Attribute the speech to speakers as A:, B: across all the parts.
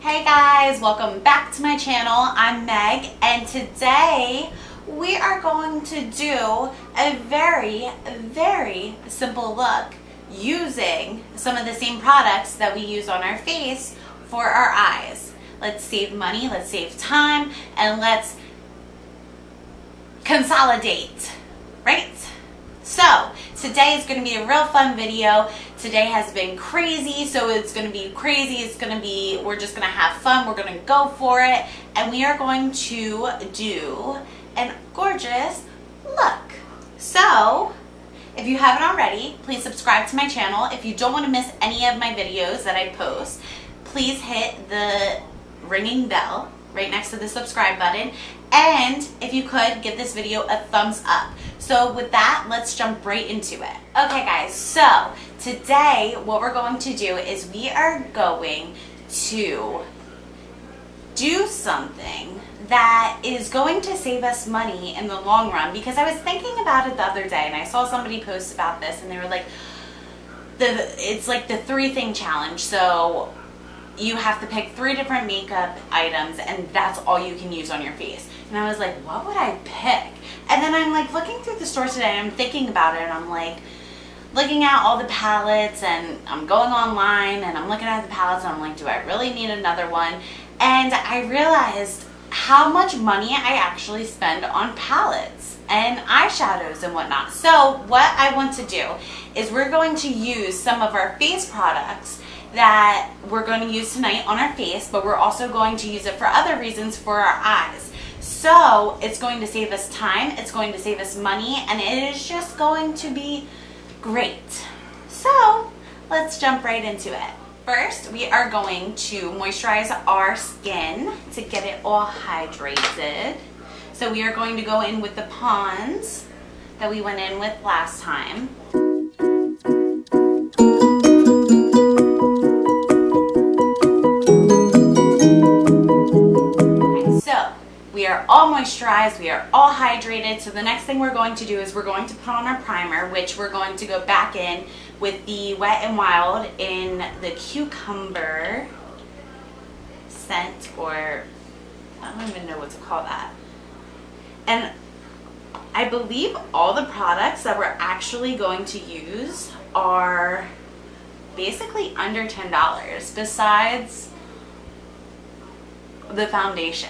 A: Hey guys, welcome back to my channel. I'm Meg, and today we are going to do a very simple look using some of the same products that we use on our face for our eyes. Let's save money, let's save time, and let's consolidate, right? So today is going to be a real fun video. Today has been crazy, so it's going to be crazy. We're just going to have fun. We're going to go for it, and we are going to do a gorgeous look. So if you haven't already, please subscribe to my channel. If you don't want to miss any of my videos that I post, please hit the ringing bell right next to the subscribe button. And if you could, give this video a thumbs up. So with that, let's jump right into it. Okay guys, so today what we're going to do is we are going to do something that is going to save us money in the long run, because I was thinking about it the other day and I saw somebody post about this and they were like, it's like the 3-thing challenge. So you have to pick 3 different makeup items and that's all you can use on your face. And I was like, what would I pick? And then I'm like looking through the store today and I'm thinking about it, and I'm like looking at all the palettes, and I'm going online and I'm looking at the palettes and I'm like, do I really need another one? And I realized how much money I actually spend on palettes and eyeshadows and whatnot. So what I want to do is we're going to use some of our face products that we're going to use tonight on our face, but we're also going to use it for other reasons for our eyes. So it's going to save us time, it's going to save us money, and it is just going to be great. So let's jump right into it. First, we are going to moisturize our skin to get it all hydrated. So we are going to go in with the Pond's that we went in with last time. We are all moisturized, we are all hydrated. So the next thing we're going to do is we're going to put on our primer, which we're going to go back in with the Wet n Wild in the cucumber scent, or I don't even know what to call that. And I believe all the products that we're actually going to use are basically under $10 besides the foundation.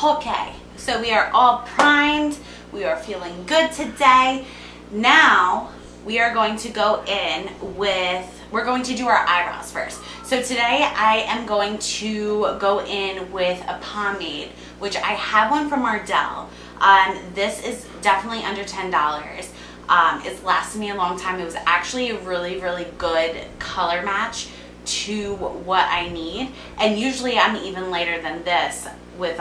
A: Okay, so we are all primed, we are feeling good today. Now we are going to go in with, we're going to do our eyebrows first. So today I am going to go in with a pomade, which I have one from Ardell. This is definitely under $10. It's lasted me a long time. It was actually a really good color match to what I need, and usually I'm even lighter than this with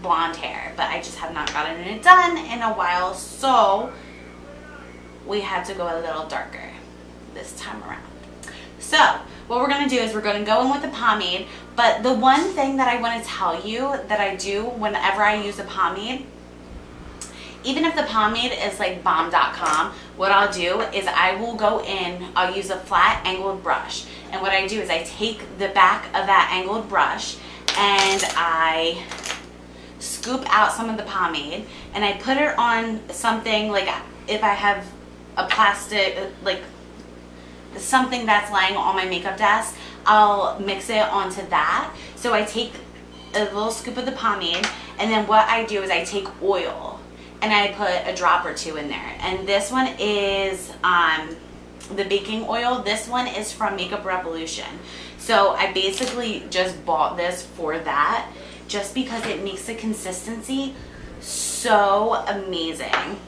A: blonde hair, but I just have not gotten it done in a while, so we had to go a little darker this time around. So what we're going to do is we're going to go in with the pomade, but the one thing that I want to tell you that I do whenever I use a pomade, even if the pomade is like bomb.com, what I'll do is I will go in, I'll use a flat angled brush, and what I do is I take the back of that angled brush and I scoop out some of the pomade and I put it on something, like if I have a plastic, like something that's lying on my makeup desk, I'll mix it onto that. So I take a little scoop of the pomade, and then what I do is I take oil and I put a drop or 2 in there. And this one is the baking oil. This one is from Makeup Revolution. So I basically just bought this for that, just because it makes the consistency so amazing.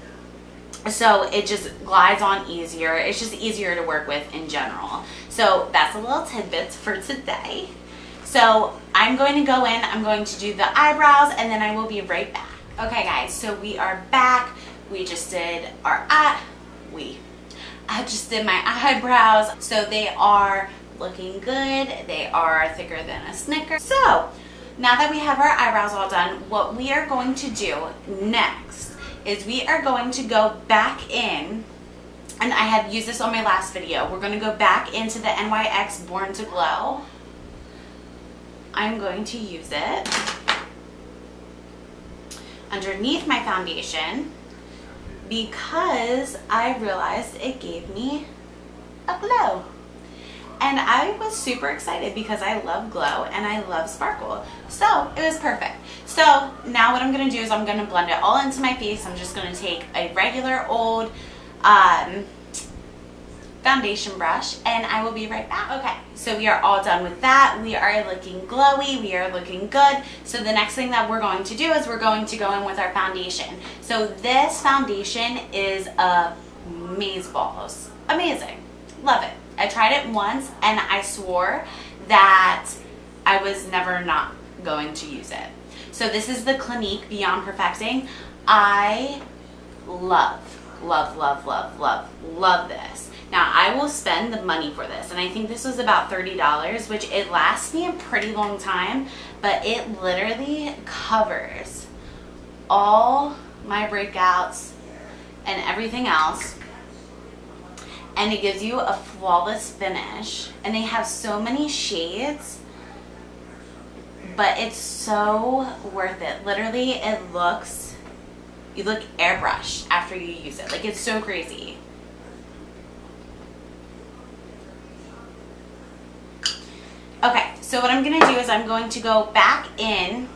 A: So it just glides on easier. It's just easier to work with in general. So that's a little tidbit for today. So I'm going to go in, I'm going to do the eyebrows, and then I will be right back. Okay guys, so we are back. We just did our I just did my eyebrows. So they are looking good. They are thicker than a Snicker. So now that we have our eyebrows all done, what we are going to do next is we are going to go back in and I had used this on my last video. We're going to go back into the NYX Born to Glow. I'm going to use it underneath my foundation because I realized it gave me a glow. And I was super excited because I love glow and I love sparkle. So it was perfect. So now what I'm going to do is I'm going to blend it all into my face. I'm just going to take a regular old foundation brush and I will be right back. Okay, so we are all done with that. We are looking glowy. We are looking good. So the next thing that we're going to do is we're going to go in with our foundation. So this foundation is amazeballs. Amazing. Love it. I tried it once and I swore that I was never not going to use it. So this is the Clinique Beyond Perfecting. I love this. Now I will spend the money for this, and I think this was about $30, which it lasts me a pretty long time, but it literally covers all my breakouts and everything else, and it gives you a flawless finish. And they have so many shades, but it's so worth it. Literally, it looks, you look airbrushed after you use it. Like, it's so crazy. Okay, so what I'm gonna do is I'm going to go back in.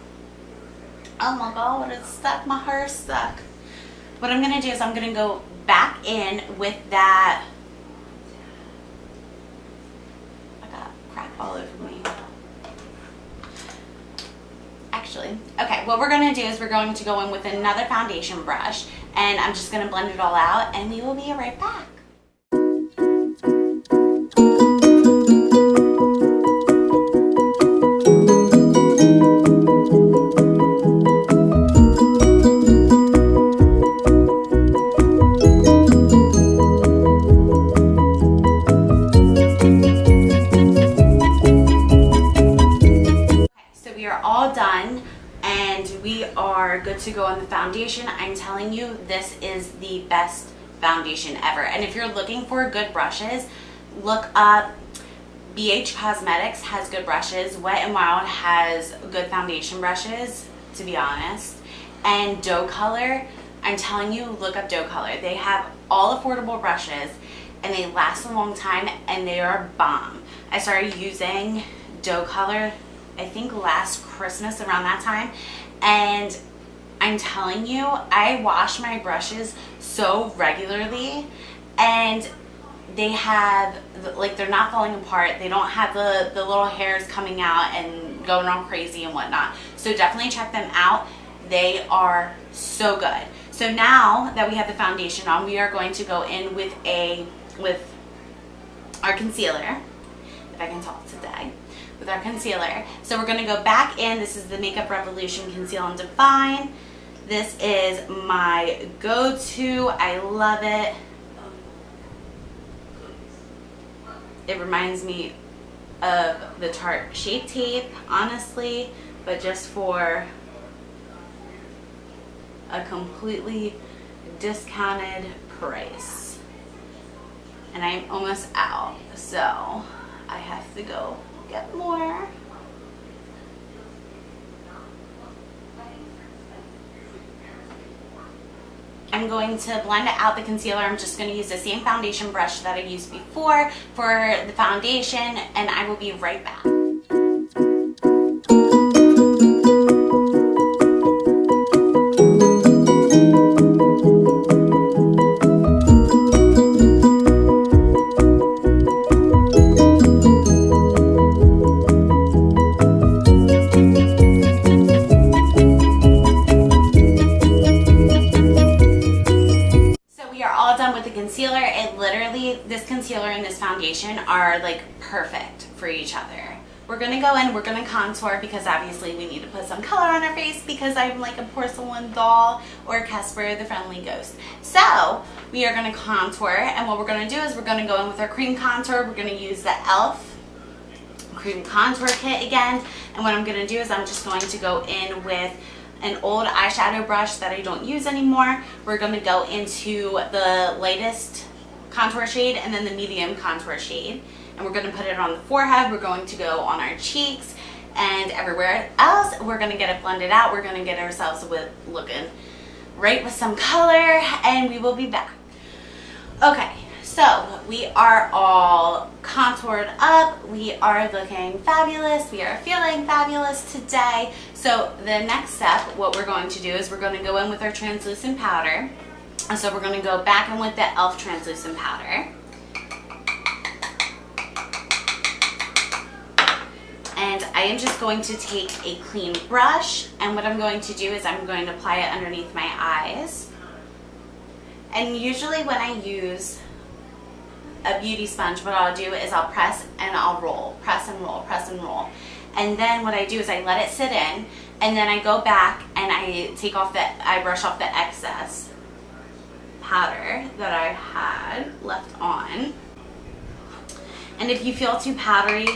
A: Oh my God, it's stuck, my hair's stuck. What I'm gonna do is I'm gonna go back in with that. I got crap all over me. Actually, okay, what we're gonna do is we're going to go in with another foundation brush, and I'm just gonna blend it all out, and we will be right back. Done, and we are good to go on the foundation. I'm telling you, this is the best foundation ever. And if you're looking for good brushes, look up BH Cosmetics has good brushes. Wet n Wild has good foundation brushes, to be honest. And Doe Color, I'm telling you, look up Doe Color. They have all affordable brushes and they last a long time and they are bomb. I started using Doe Color I think last Christmas around that time, and I'm telling you, I wash my brushes so regularly and they have, like, they're not falling apart. They don't have the little hairs coming out and going all crazy and whatnot. So definitely check them out. They are so good. So now that we have the foundation on, we are going to go in with our concealer, if I can talk today. With our concealer. So we're going to go back in. This is the Makeup Revolution Conceal and Define. This is my go-to. I love it. It reminds me of the Tarte Shape Tape, honestly, but just for a completely discounted price. And I'm almost out, so I have to go get more. I'm going to blend out the concealer. I'm just going to use the same foundation brush that I used before for the foundation, and I will be right back. Concealer, it literally, this concealer and this foundation are like perfect for each other. We're going to go in, we're going to contour because obviously we need to put some color on our face because I'm like a porcelain doll, or Casper the Friendly Ghost. So we are going to contour, and what we're going to do is we're going to go in with our cream contour. We're going to use the E.L.F. cream contour kit again, and what I'm going to do is I'm just going to go in with an old eyeshadow brush that I don't use anymore. We're going to go into the lightest contour shade and then the medium contour shade. And we're going to put it on the forehead. We're going to go on our cheeks and everywhere else. We're going to get it blended out. We're going to get ourselves looking right with some color, and we will be back. Okay, so we are all contoured up. We are looking fabulous. We are feeling fabulous today. So the next step, what we're going to do is we're going to go in with our translucent powder. And so we're going to go back in with the E.L.F. translucent powder. And I am just going to take a clean brush, and what I'm going to do is I'm going to apply it underneath my eyes. And usually when I use a beauty sponge, what I'll do is I'll press and I'll roll, press and roll, press and roll. And then what I do is I let it sit in, and then I go back and I brush off the excess powder that I had left on. And if you feel too powdery,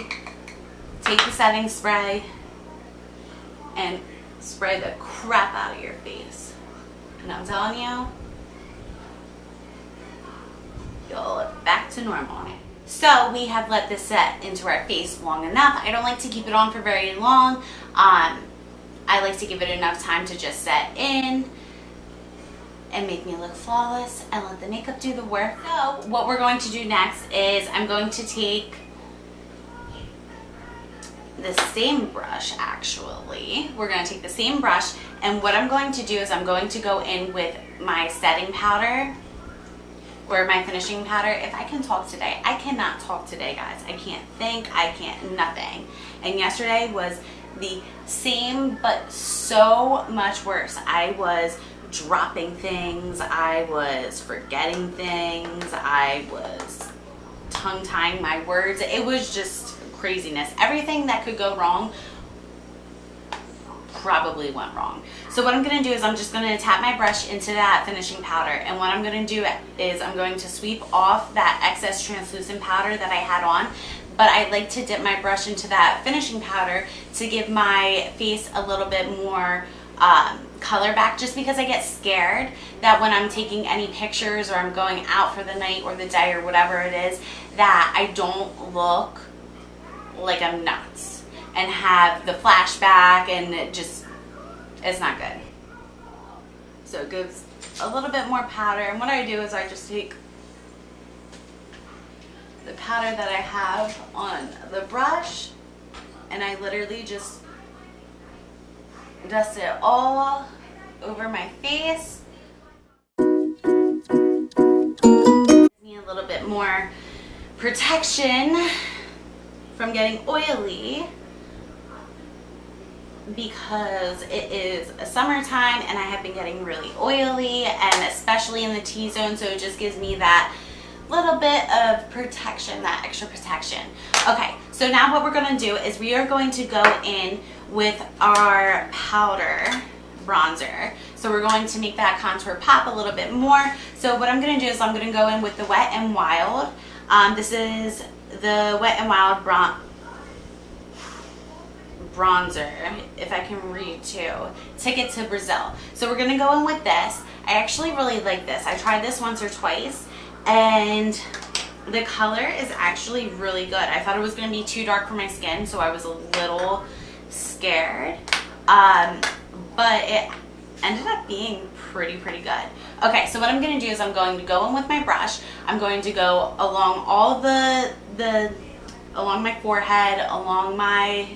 A: take the setting spray and spray the crap out of your face. And I'm telling you, you'll look back to normal. So we have let this set into our face long enough. I don't like to keep it on for very long. I like to give it enough time to just set in and make me look flawless and let the makeup do the work. So what we're going to do next is I'm going to take the same brush, actually. We're going to take the same brush, and what I'm going to do is I'm going to go in with my setting powder or my finishing powder. If I can talk today, I cannot talk today, guys. I can't think, I can't nothing. And yesterday was the same, but so much worse. I was dropping things, I was forgetting things, I was tongue-tying my words. It was just craziness. Everything that could go wrong probably went wrong. So what I'm going to do is I'm just going to tap my brush into that finishing powder, and what I'm going to do is I'm going to sweep off that excess translucent powder that I had on, but I like to dip my brush into that finishing powder to give my face a little bit more color back, just because I get scared that when I'm taking any pictures or I'm going out for the night or the day or whatever it is, that I don't look like I'm nuts and have the flashback, and it's not good. So it gives a little bit more powder, and what I do is I just take the powder that I have on the brush and I literally just dust it all over my face. Need a little bit more protection from getting oily because it is a summertime and I have been getting really oily, and especially in the T-zone, so it just gives me that little bit of protection, that extra protection. Okay, so now what we're going to do is we are going to go in with our powder bronzer. So we're going to make that contour pop a little bit more. So what I'm going to do is I'm going to go in with the Wet n Wild. This is the Wet n Wild bronzer, if I can read too. Ticket to Brazil. So we're going to go in with this. I actually really like this. I tried this once or twice, and the color is actually really good. I thought it was going to be too dark for my skin, so I was a little scared, but it ended up being pretty good. Okay, so what I'm going to do is I'm going to go in with my brush. I'm going to go along all along my forehead, along my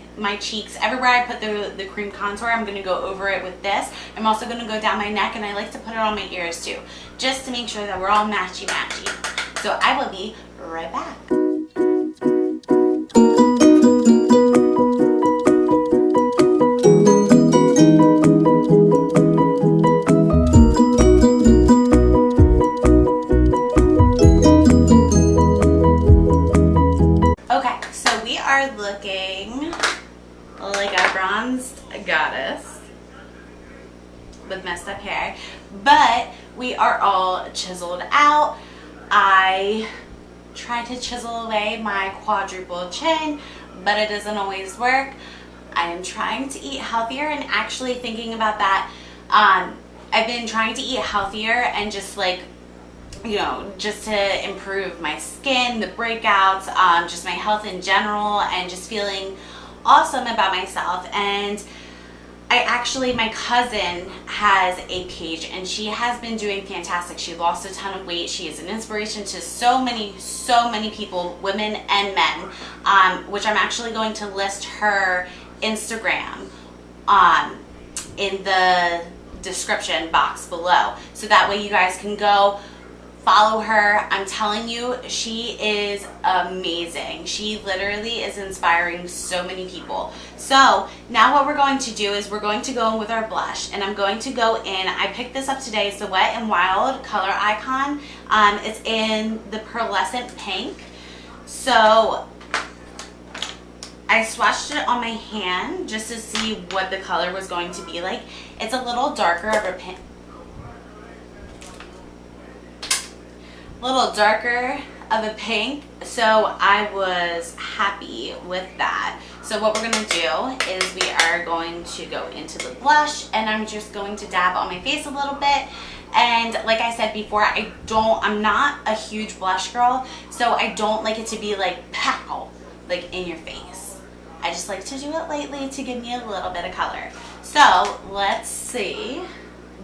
A: cheeks, everywhere I put the cream contour. I'm going to go over it with this. I'm also going to go down my neck, and I like to put it on my ears too, just to make sure that we're all matchy-matchy. So I will be right back. Okay, so we are looking like a bronzed goddess with messed up hair, but we are all chiseled out. I try to chisel away my quadruple chin, but it doesn't always work. I am trying to eat healthier, and actually thinking about that, I've been trying to eat healthier and just like you know, just to improve my skin, the breakouts, just my health in general, and just feeling awesome about myself. And my cousin has a page and she has been doing fantastic. She lost a ton of weight. She is an inspiration to so many people, women and men, which I'm actually going to list her Instagram in the description box below. So that way you guys can go follow her. I'm telling you, she is amazing. She literally is inspiring so many people. So now what we're going to do is we're going to go in with our blush, and I'm going to go in. I picked this up today. It's the Wet n Wild color icon. It's in the pearlescent pink. So I swatched it on my hand just to see what the color was going to be like. It's a little darker of a pink. So I was happy with that. So what we're gonna do is we are going to go into the blush, and I'm just going to dab on my face a little bit. And like I said before, I'm not a huge blush girl, so I don't like it to be like pow, like in your face. I just like to do it lightly to give me a little bit of color. So let's see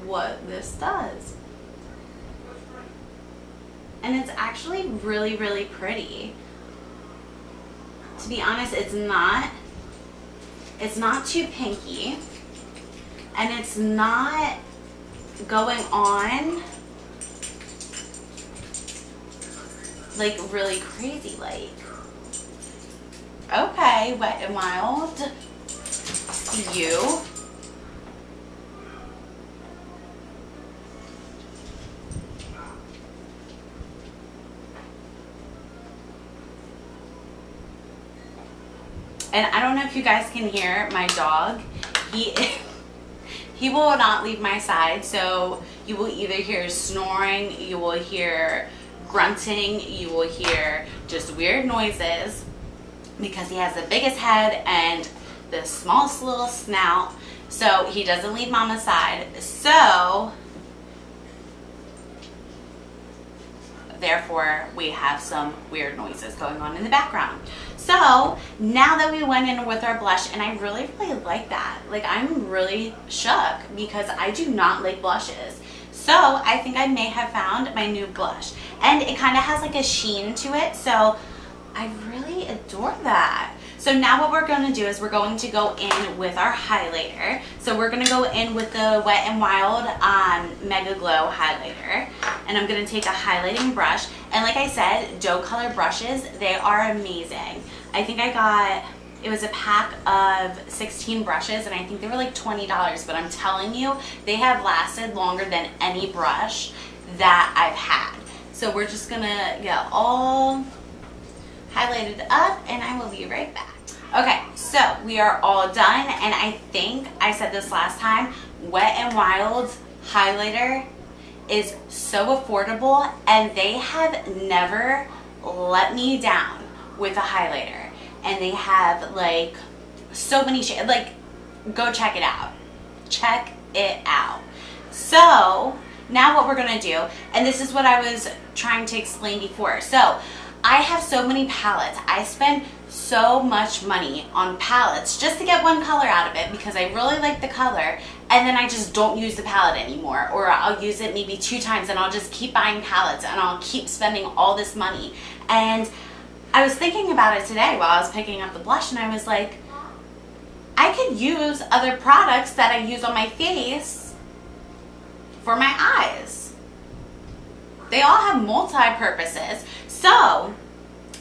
A: what this does. And it's actually really, really pretty. To be honest, it's not too pinky, and it's not going on like really crazy like. Okay, Wet n Wild, see you. And I don't know if you guys can hear my dog. He will not leave my side, so you will either hear snoring, you will hear grunting, you will hear just weird noises, because he has the biggest head and the smallest little snout, so he doesn't leave Mama's side. So therefore we have some weird noises going on in the background. So now that we went in with our blush, and I really like that. Like, I'm really shook because I do not like blushes. So I think I may have found my new blush, and it kind of has like a sheen to it. So I really adore that. So now what we're going to do is we're going to go in with our highlighter. So we're going to go in with the Wet n Wild Mega Glow highlighter. And I'm going to take a highlighting brush. And like I said, doe color brushes, they are amazing. I think it was a pack of 16 brushes, and I think they were like $20. But I'm telling you, they have lasted longer than any brush that I've had. So we're just going to get all highlighted up, and I will be right back. Okay, so we are all done, and I think I said this last time, Wet n Wild's highlighter is so affordable, and they have never let me down with a highlighter. And they have like so many shades. Like, go check it out. Check it out. So now what we're gonna do, and this is what I was trying to explain before. So I have so many palettes. I spend so much money on palettes just to get one color out of it because I really like the color, and then I just don't use the palette anymore, or I'll use it maybe 2 times and I'll just keep buying palettes and I'll keep spending all this money. And I was thinking about it today while I was picking up the blush, and I was like, I could use other products that I use on my face for my eyes. They all have multi-purposes. So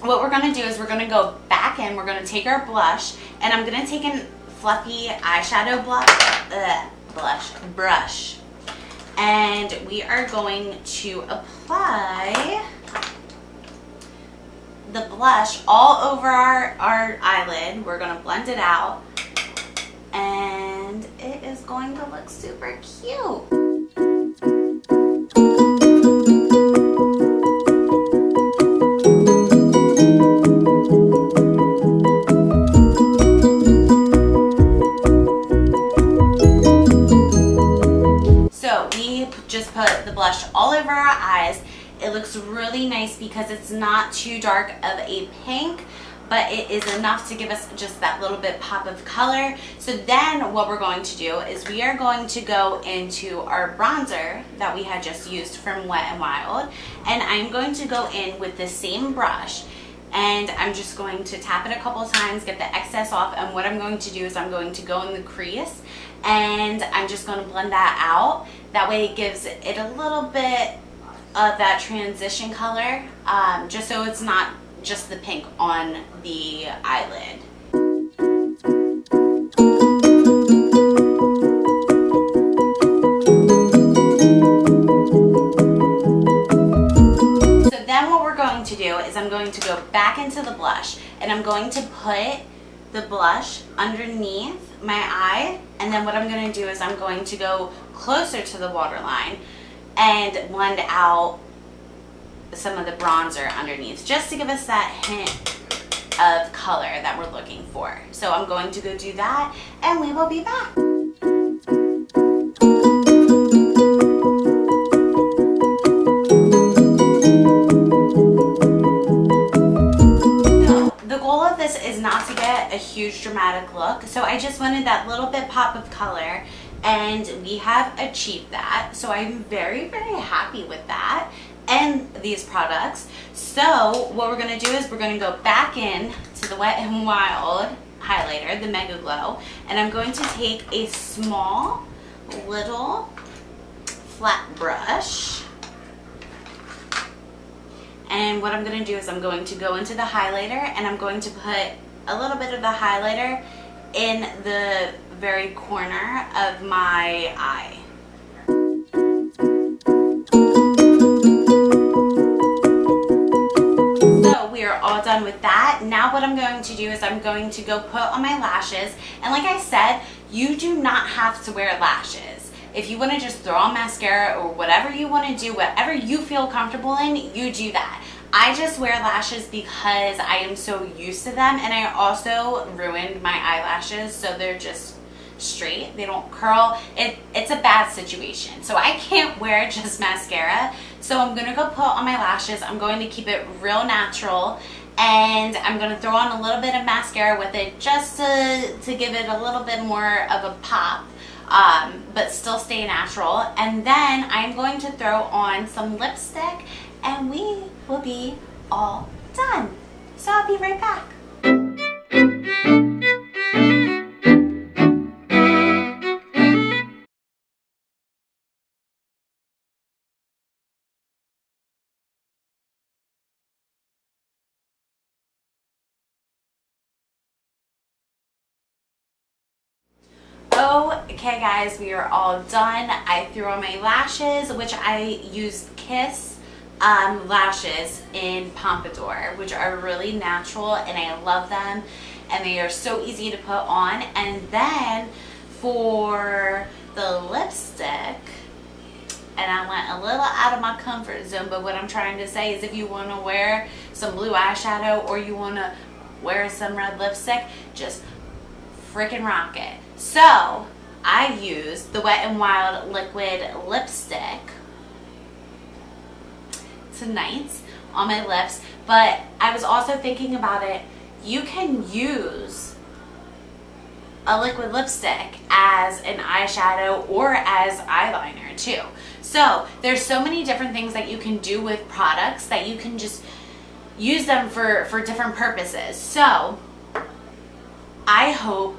A: what we're going to do is we're going to go back in, we're going to take our blush, and I'm going to take a fluffy eyeshadow brush, and we are going to apply the blush all over our eyelid. We're going to blend it out, and it is going to look super cute. Just put the blush all over our eyes. It looks really nice because it's not too dark of a pink, but it is enough to give us just that little bit pop of color. So then what we're going to do is we are going to go into our bronzer that we had just used from Wet n Wild, and I'm going to go in with the same brush, and I'm just going to tap it a couple times, get the excess off, and what I'm going to do is I'm going to go in the crease and I'm just going to blend that out. That way it gives it a little bit of that transition color, just so it's not just the pink on the eyelid. So then what we're going to do is I'm going to go back into the blush, and I'm going to put the blush underneath my eye, and then what I'm going to do is I'm going to go closer to the waterline and blend out some of the bronzer underneath, just to give us that hint of color that we're looking for. So I'm going to go do that, and we will be back. The goal of this is not to get a huge dramatic look, so I just wanted that little bit pop of color, and we have achieved that. So I'm very, very happy with that and these products. So what we're going to do is we're going to go back in to the Wet n Wild highlighter, the Mega Glow, and I'm going to take a small little flat brush, and what I'm going to do is I'm going to go into the highlighter, and I'm going to put a little bit of the highlighter in the very corner of my eye. So we are all done with that. Now what I'm going to do is I'm going to go put on my lashes, and like I said, you do not have to wear lashes. If you want to just throw on mascara or whatever you want to do, whatever you feel comfortable in, you do that. I just wear lashes because I am so used to them, and I also ruined my eyelashes, so they're just straight, they don't curl. It's a bad situation, so I can't wear just mascara. So I'm gonna go put on my lashes. I'm going to keep it real natural, and I'm gonna throw on a little bit of mascara with it, just to give it a little bit more of a pop, but still stay natural. And then I'm going to throw on some lipstick, and we will be all done. So I'll be right back. Okay guys, we are all done. I threw on my lashes, which I used Kiss lashes in Pompadour, which are really natural, and I love them, and they are so easy to put on. And then for the lipstick, and I went a little out of my comfort zone, but what I'm trying to say is if you want to wear some blue eyeshadow or you want to wear some red lipstick, just freaking rock it. So I used the Wet n Wild liquid lipstick tonight on my lips, but I was also thinking about it. You can use a liquid lipstick as an eyeshadow or as eyeliner too. So there's so many different things that you can do with products that you can just use them for different purposes. So I hope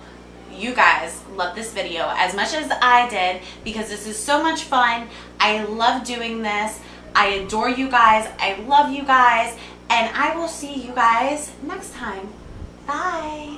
A: you guys love this video as much as I did, because this is so much fun. I love doing this. I adore you guys. I love you guys. And I will see you guys next time. Bye.